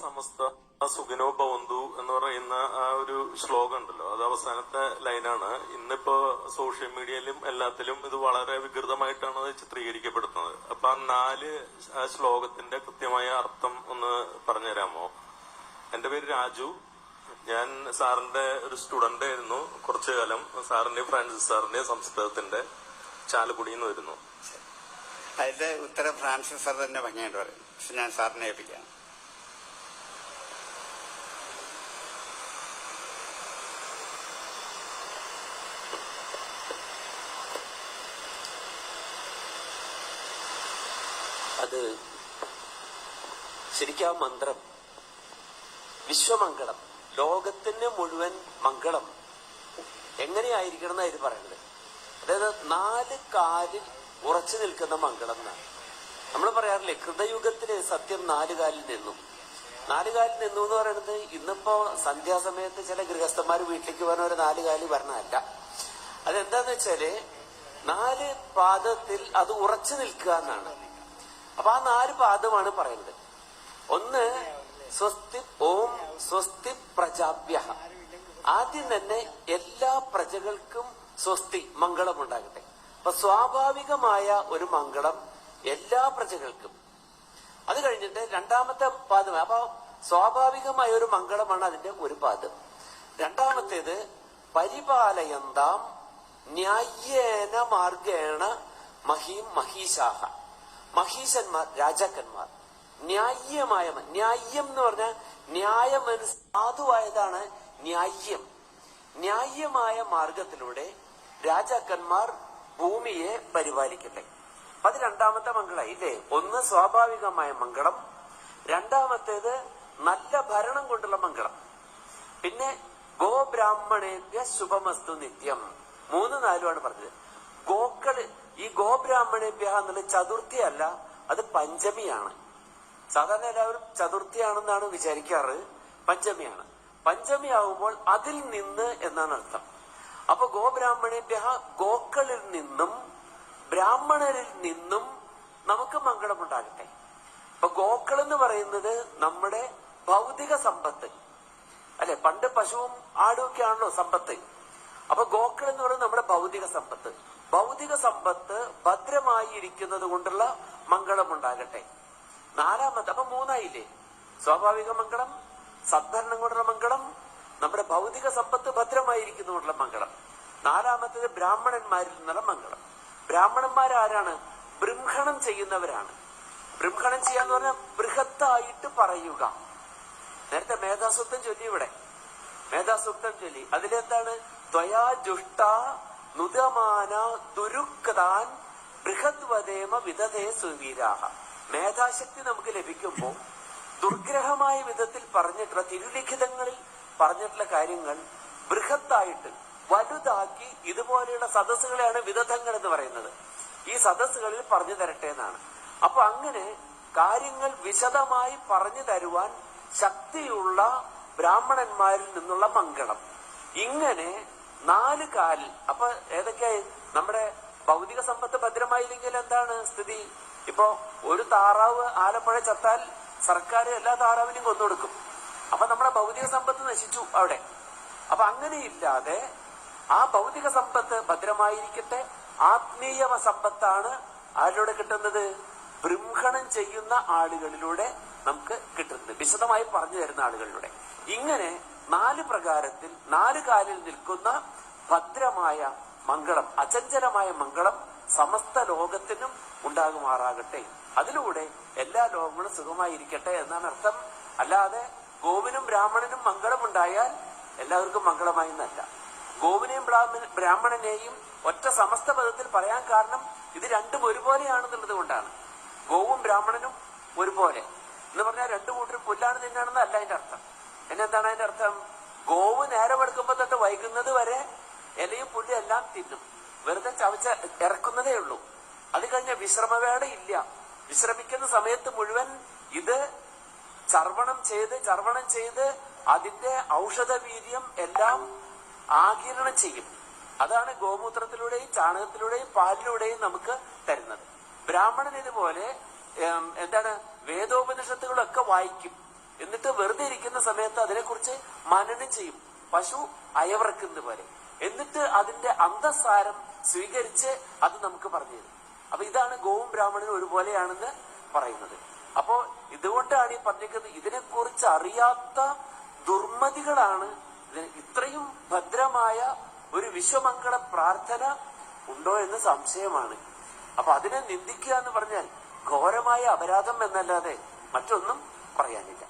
സമസ്ത സുഖിനോ ഭവന്തു എന്ന് പറയുന്ന ആ ഒരു ശ്ലോകം ഉണ്ടല്ലോ, അത് അവസാനത്തെ ലൈനാണ്. ഇന്നിപ്പോ സോഷ്യൽ മീഡിയയിലും എല്ലാത്തിലും ഇത് വളരെ വികൃതമായിട്ടാണ് അത് ചിത്രീകരിക്കപ്പെടുന്നത്. അപ്പൊ ആ ശ്ലോകത്തിന്റെ കൃത്യമായ അർത്ഥം ഒന്ന് പറഞ്ഞുതരാമോ? എന്റെ പേര് രാജു. ഞാൻ സാറിന്റെ ഒരു സ്റ്റുഡന്റ് ആയിരുന്നു കുറച്ചു കാലം. സാറിന്റെ ഫ്രാൻസിസ് സാറിന്റെ സംസ്കൃതത്തിന്റെ ചാലക്കുടിയിൽ നിന്ന് വരുന്നു. അതിന്റെ ഉത്തരം ഫ്രാൻസിസ് സാർ തന്നെ ഭംഗിയായിട്ട് പറയും. പക്ഷെ ഞാൻ സാറിനെ ഏൽപ്പിക്കാം. അത് ശരിക്കും ആ മന്ത്രം വിശ്വമംഗളം, ലോകത്തിന് മുഴുവൻ മംഗളം എങ്ങനെയായിരിക്കണം എന്നാണ് ഇത് പറയുന്നത്. അതായത് 4 കാലിൽ ഉറച്ചു നിൽക്കുന്ന മംഗളം എന്നാണ് നമ്മൾ പറയാറില്ലേ. കൃതയുഗത്തില് സത്യം 4 കാലിൽ നിന്നു. 4 കാലിൽ നിന്നു എന്ന് പറയുന്നത് ഇന്നിപ്പോ സന്ധ്യാസമയത്ത് ചില ഗൃഹസ്ഥന്മാർ വീട്ടിലേക്ക് പോകാൻ ഒരു 4 കാലിൽ വരണമല്ല. അതെന്താന്ന് വെച്ചാല് 4 പാദത്തിൽ അത് ഉറച്ചു നിൽക്കുക എന്നാണ്. അപ്പൊ ആ 4 പാദമാണ് പറയുന്നത്. ഒന്ന് സ്വസ്തി, ഓം സ്വസ്തി പ്രജാഭ്യ. ആദ്യം തന്നെ എല്ലാ പ്രജകൾക്കും സ്വസ്തി, മംഗളം ഉണ്ടാകട്ടെ. അപ്പൊ സ്വാഭാവികമായ ഒരു മംഗളം എല്ലാ പ്രജകൾക്കും. അത് കഴിഞ്ഞിട്ട് രണ്ടാമത്തെ പാദം, അപ്പൊ സ്വാഭാവികമായ ഒരു മംഗളമാണ് അതിന്റെ ഒരു പാദം. രണ്ടാമത്തേത് പരിപാലയന്താം ന്യായേന മാർഗേണ മഹീം മഹീശാഹ. മഹീശന്മാർ, രാജാക്കന്മാർ. ന്യായമായ, ന്യായം എന്ന് പറഞ്ഞാൽ ന്യായം സാധുവായതാണ് ന്യായം. ന്യായമായ മാർഗത്തിലൂടെ രാജാക്കന്മാർ ഭൂമിയെ പരിപാലിക്കട്ടെ. അത് രണ്ടാമത്തെ മംഗളായി ഇല്ലേ. ഒന്ന് സ്വാഭാവികമായ മംഗളം, രണ്ടാമത്തേത് നല്ല ഭരണം കൊണ്ടുള്ള മംഗളം, പിന്നെ ഗോബ്രാഹ്മണേഭ്യ ശുഭമസ്തു നിത്യം. 3, 4 പറഞ്ഞത്. ഗോക്കള്, ഈ ഗോബ്രാഹ്മണേഭ്യ എന്നുള്ള ചതുർത്ഥി അല്ല, അത് പഞ്ചമിയാണ്. സാധാരണ എല്ലാവരും ചതുർത്ഥിയാണെന്നാണ് വിചാരിക്കാറ്. പഞ്ചമിയാണ്. പഞ്ചമി ആകുമ്പോൾ അതിൽ നിന്ന് എന്നാണ് അർത്ഥം. അപ്പൊ ഗോബ്രാഹ്മണേഭ്യ, ഗോക്കളിൽ നിന്നും ബ്രാഹ്മണരിൽ നിന്നും നമുക്ക് മംഗളമുണ്ടാകട്ടെ. അപ്പൊ ഗോക്കൾ എന്ന് പറയുന്നത് നമ്മുടെ ഭൗതിക സമ്പത്ത് അല്ലെ. പണ്ട് പശുവും ആടും ഒക്കെ ആണല്ലോ സമ്പത്ത്. അപ്പൊ ഗോക്കൾ എന്ന് പറയുന്നത് നമ്മുടെ ഭൗതിക സമ്പത്ത്. ഭൗതിക സമ്പത്ത് ഭദ്രമായി ഇരിക്കുന്നത് കൊണ്ടുള്ള മംഗളമുണ്ടാകട്ടെ. നാലാമത്തെ, അപ്പൊ 3 ആയില്ലേ. സ്വാഭാവിക മംഗളം, സദ്ഭരണം കൊണ്ടുള്ള മംഗളം, നമ്മുടെ ഭൗതിക സമ്പത്ത് ഭദ്രമായിരിക്കുന്നതുകൊണ്ടുള്ള മംഗളം. നാലാമത്തേത് ബ്രാഹ്മണന്മാരിൽ നിന്നുള്ള മംഗളം. ബ്രാഹ്മണന്മാരാരാണ്? ബൃംഹണം ചെയ്യുന്നവരാണ്. ബൃംഹണം ചെയ്യാന്ന് പറഞ്ഞാൽ ബൃഹത്തായിട്ട് പറയുക. നേരത്തെ മേധാസൂക്തം ചൊല്ലി, ഇവിടെ മേധാസൂക്തം ചൊല്ലി. അതിലെന്താണ്? ത്വയാ ജുഷ്ട നുദമാന ദുരുക്താൻ ബൃഹദ്വദേമ വിദധേ സുവീരാഹ. മേധാശക്തി നമുക്ക് ലഭിക്കുമ്പോൾ ദുർഗ്രഹമായ വിധത്തിൽ പറഞ്ഞിട്ടുള്ള, തിരുലിഖിതങ്ങളിൽ പറഞ്ഞിട്ടുള്ള കാര്യങ്ങൾ ബൃഹത്തായിട്ട് വലുതാക്കി ഇതുപോലെയുള്ള സദസ്സുകളെയാണ് വിദഗ്ധങ്ങൾ എന്ന് പറയുന്നത്. ഈ സദസ്സുകളിൽ പറഞ്ഞു തരട്ടെ എന്നാണ്. അപ്പൊ അങ്ങനെ കാര്യങ്ങൾ വിശദമായി പറഞ്ഞു തരുവാൻ ശക്തിയുള്ള ബ്രാഹ്മണന്മാരിൽ നിന്നുള്ള മംഗളം. ഇങ്ങനെ 4 കാലിൽ. അപ്പൊ ഏതൊക്കെയായി? നമ്മുടെ ഭൗതിക സമ്പത്ത് ഭദ്രമായില്ലെങ്കിൽ എന്താണ് സ്ഥിതി? ഇപ്പൊ ഒരു താറാവ് ആലപ്പുഴ ചത്താൽ സർക്കാർ എല്ലാ താറാവിനെയും കൊന്നുകൊടുക്കും. അപ്പൊ നമ്മുടെ ഭൗതിക സമ്പത്ത് നശിച്ചു അവിടെ. അപ്പൊ അങ്ങനെയില്ലാതെ ആ ഭൗതിക സമ്പത്ത് ഭദ്രമായിരിക്കട്ടെ. ആത്മീയ സമ്പത്താണ് ആരിലൂടെ കിട്ടുന്നത്? ബൃംഹണം ചെയ്യുന്ന ആളുകളിലൂടെ നമുക്ക് കിട്ടുന്നത്, വിശദമായി പറഞ്ഞു തരുന്ന ആളുകളിലൂടെ. ഇങ്ങനെ 4 പ്രകാരത്തിൽ 4 കാലിൽ നിൽക്കുന്ന ഭദ്രമായ മംഗളം, അചഞ്ചലമായ മംഗളം സമസ്ത ലോകത്തിനും ഉണ്ടാകുമാറാകട്ടെ. അതിലൂടെ എല്ലാ ലോകങ്ങളും സുഖമായിരിക്കട്ടെ എന്നാണ് അർത്ഥം. അല്ലാതെ ഗോവിനും ബ്രാഹ്മണനും മംഗളമുണ്ടായാൽ എല്ലാവർക്കും മംഗളമായി എന്നല്ല. ഗോവിനെയും ബ്രാഹ്മണനെയും ഒറ്റ സമസ്ത പദത്തിൽ പറയാൻ കാരണം ഇത് രണ്ടും ഒരുപോലെയാണെന്നുള്ളത് കൊണ്ടാണ്. ഗോവും ബ്രാഹ്മണനും ഒരുപോലെ എന്ന് പറഞ്ഞാൽ 2 കൂട്ടരും പുല്ലാണ് തിന്നാണെന്ന് അല്ല അതിന്റെ അർത്ഥം. എന്നെന്താണ് അതിന്റെ അർത്ഥം? ഗോവ് നേരം എടുക്കുമ്പോ തൊട്ട് വൈകുന്നത് വരെ ഇലയും പുല്ലും എല്ലാം തിന്നും, വെറുതെ ചവച്ച ഇറക്കുന്നതേ ഉള്ളൂ. അത് കഴിഞ്ഞ വിശ്രമവേള ഇല്ല. വിശ്രമിക്കുന്ന സമയത്ത് മുഴുവൻ ഇത് ചർവണം ചെയ്ത് അതിന്റെ ഔഷധവീര്യം എല്ലാം ആഗിരണം ചെയ്യും. അതാണ് ഗോമൂത്രത്തിലൂടെയും ചാണകത്തിലൂടെയും പാലിലൂടെയും നമുക്ക് തരുന്നത്. ബ്രാഹ്മണൻ ഇതുപോലെ എന്താണ് വേദോപനിഷത്തുകളൊക്കെ വായിക്കും. എന്നിട്ട് വെറുതെ ഇരിക്കുന്ന സമയത്ത് അതിനെക്കുറിച്ച് മനനം ചെയ്യും, പശു അയവിറക്കുന്ന പോലെ. എന്നിട്ട് അതിന്റെ അന്തസാരം സ്വീകരിച്ച് അത് നമുക്ക് പറഞ്ഞു തരും. അപ്പൊ ഇതാണ് ഗോവും ബ്രാഹ്മണനും ഒരുപോലെയാണെന്ന് പറയുന്നത്. അപ്പോ ഇതുകൊണ്ടാണ് ഈ പറഞ്ഞിരിക്കുന്നത്, ഇതിനെക്കുറിച്ച് അറിയാത്ത ദുർമതികളാണ് ഇത്രയും ഭദ്രമായ ഒരു വിശ്വമംഗള പ്രാർത്ഥന ഉണ്ടോ എന്ന് സംശയമാണ്. അപ്പൊ അതിനെ നിന്ദിക്കുക എന്ന് പറഞ്ഞാൽ ഘോരമായ അപരാധം എന്നല്ലാതെ മറ്റൊന്നും പറയാനില്ല.